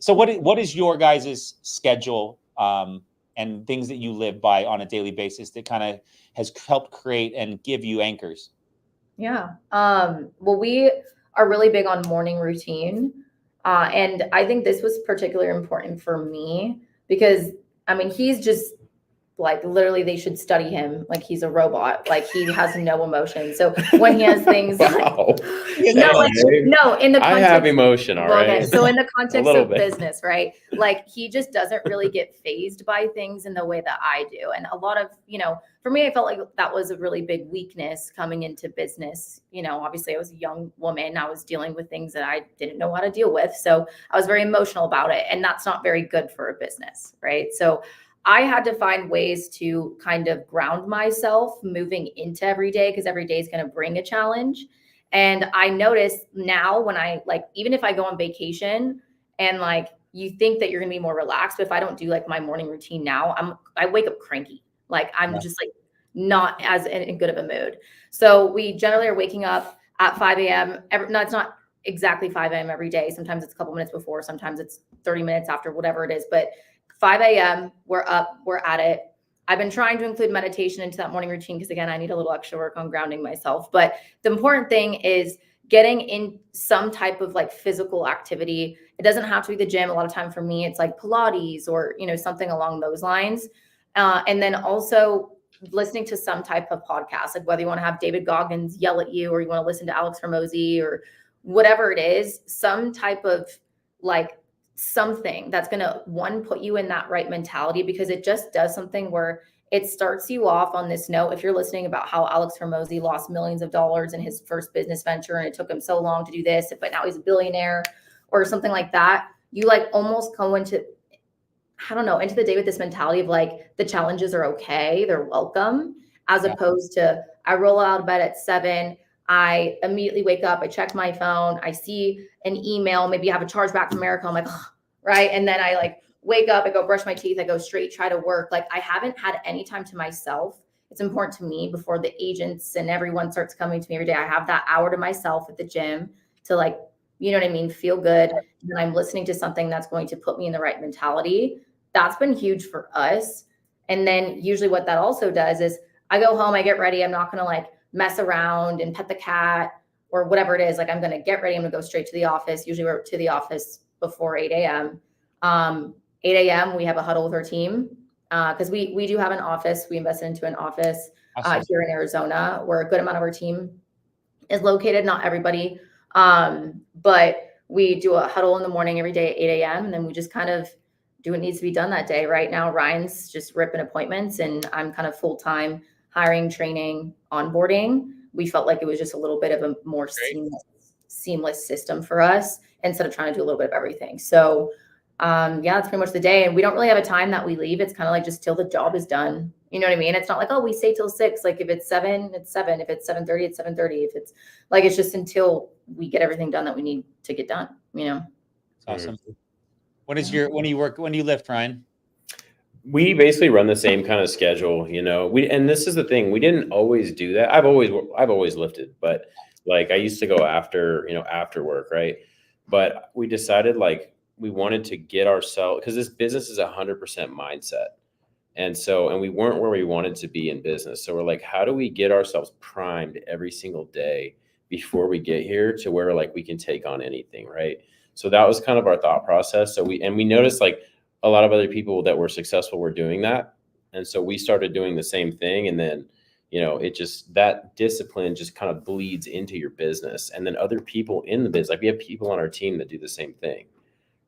so what is your guys' schedule and things that you live by on a daily basis that kind of has helped create and give you anchors? Yeah. Well, we are really big on morning routine. And I think this was particularly important for me because, I mean, he's just like literally they should study him like he's a robot. Like he has no emotion. So when he has things Wow. no, in the context, I have emotion, all right. okay. So in the context of bit. business, right? Like he just doesn't really get fazed by things in the way that I do. And a lot of, for me, I felt like that was a really big weakness coming into business. Obviously I was a young woman. I was dealing with things that I didn't know how to deal with. So I was very emotional about it. And that's not very good for a business, right? So I had to find ways to kind of ground myself moving into every day, because every day is going to bring a challenge. And I notice now when I even if I go on vacation and you think that you're going to be more relaxed, but if I don't do my morning routine now, I wake up cranky. I'm just not as in good of a mood. So we generally are waking up at 5 a.m. No, it's not exactly 5 a.m. every day. Sometimes it's a couple minutes before, sometimes it's 30 minutes after, whatever it is. But 5 a.m. we're up, we're at it. I've been trying to include meditation into that morning routine because, again, I need a little extra work on grounding myself. But the important thing is getting in some type of physical activity. It doesn't have to be the gym. A lot of time for me, it's Pilates or, something along those lines. And then also listening to some type of podcast, whether you want to have David Goggins yell at you or you want to listen to Alex Hormozi or whatever it is, some type of something that's going to put you in that right mentality, because it just does something where it starts you off on this note. If you're listening about how Alex Hormozi lost millions of dollars in his first business venture and it took him so long to do this, but now he's a billionaire or something like that, you almost go into, I don't know, into the day with this mentality of the challenges are okay, they're welcome, as opposed to I roll out of bed at 7, I immediately wake up, I check my phone, I see an email, maybe I have a charge back from America, I'm right? And then I wake up, I go brush my teeth, I go straight, try to work. I haven't had any time to myself. It's important to me before the agents and everyone starts coming to me every day. I have that hour to myself at the gym to you know what I mean, feel good. And I'm listening to something that's going to put me in the right mentality. That's been huge for us. And then usually what that also does is I go home, I get ready. I'm not going to mess around and pet the cat or whatever it is. I'm going to get ready. I'm going to go straight to the office. Usually we're to the office before 8 a.m. 8 a.m. we have a huddle with our team because we do have an office. We invested into an office here in Arizona where a good amount of our team is located. Not everybody, but we do a huddle in the morning every day at 8 a.m. and then we just kind of do what needs to be done that day. Right now, Ryan's just ripping appointments and I'm kind of full-time hiring, training, onboarding. We felt like it was just a little bit of a more seamless system for us instead of trying to do a little bit of everything. So that's pretty much the day. And we don't really have a time that we leave. It's kind of just till the job is done. You know what I mean? It's not we stay till 6. If it's 7, it's 7. If it's 7:30, it's 7:30. If it's it's just until we get everything done that we need to get done, It's awesome. When do you lift, Ryan? We basically run the same kind of schedule, and this is the thing, we didn't always do that. I've always lifted, but I used to go after work. Right. But we decided we wanted to get ourselves, because this business is 100% mindset. And we weren't where we wanted to be in business. So we're how do we get ourselves primed every single day before we get here to where we can take on anything. Right. So that was kind of our thought process. So we noticed a lot of other people that were successful were doing that. And so we started doing the same thing. And then, it just, that discipline just kind of bleeds into your business. And then other people in the business, we have people on our team that do the same thing.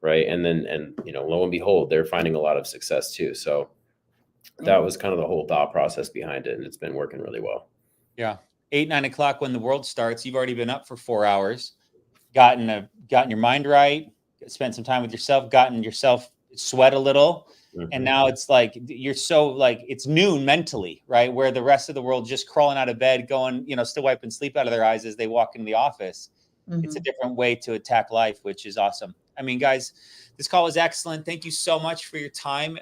Right. And lo and behold, they're finding a lot of success too. So that was kind of the whole thought process behind it. And it's been working really well. Yeah. 8, 9 o'clock when the world starts, you've already been up for 4 hours, gotten your mind right, spent some time with yourself, gotten yourself sweat a little. Mm-hmm. And now it's you're so it's noon mentally, right? Where the rest of the world just crawling out of bed, going, still wiping sleep out of their eyes as they walk into the office. Mm-hmm. It's a different way to attack life, which is awesome. I mean, guys, this call was excellent. Thank you so much for your time.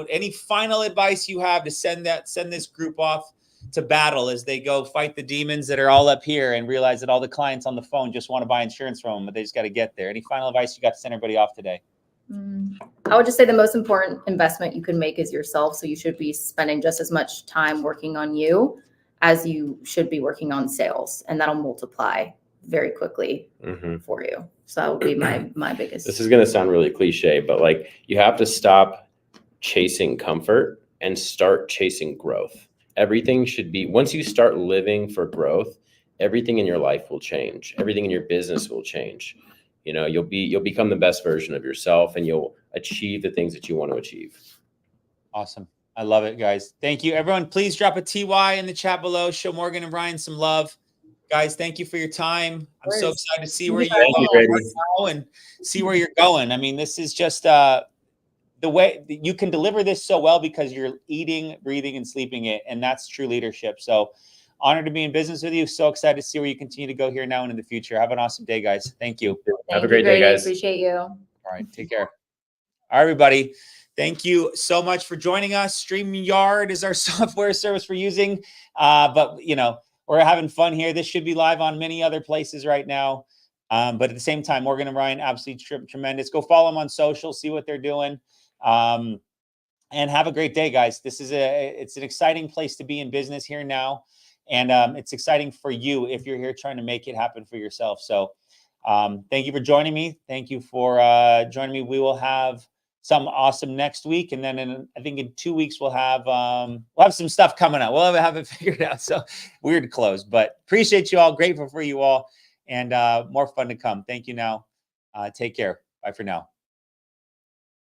Any final advice you have to send this group off to battle as they go fight the demons that are all up here and realize that all the clients on the phone just want to buy insurance from them, but they just got to get there. Any final advice you got to send everybody off today? I would just say the most important investment you can make is yourself. So you should be spending just as much time working on you as you should be working on sales, and that'll multiply very quickly for you. So that would be my biggest. This is going to sound really cliche, but you have to stop chasing comfort and start chasing growth. Everything should be, once you start living for growth, everything in your life will change. Everything in your business will change. You know, you'll become the best version of yourself, and you'll achieve the things that you want to achieve. Awesome. I love it, guys. Thank you. Everyone, please drop a TY in the chat below. Show Morgan and Ryan some love. Guys, thank you for your time. I'm so excited to see where you are right now and see where you're going. I mean, this is just the way you can deliver this so well because you're eating, breathing, and sleeping it. And that's true leadership. So honored to be in business with you. So excited to see where you continue to go here now and in the future. Have an awesome day, guys. Thank you. Have a great day, guys. Appreciate you. All right. Take care. All right, everybody. Thank you so much for joining us. StreamYard is our software service we're using. But, you know, we're having fun here. This should be live on many other places right now. But at the same time, Morgan and Ryan, absolutely tremendous. Go follow them on social, see what they're doing. And have a great day, guys. It's an exciting place to be in business here now. And it's exciting for you if you're here trying to make it happen for yourself. So thank you for joining me. Thank you for joining me. We will have something awesome next week. And then I think in 2 weeks, we'll have some stuff coming up. We'll have it figured out. So weird to close, but appreciate you all. Grateful for you all, and more fun to come. Thank you now. Take care. Bye for now.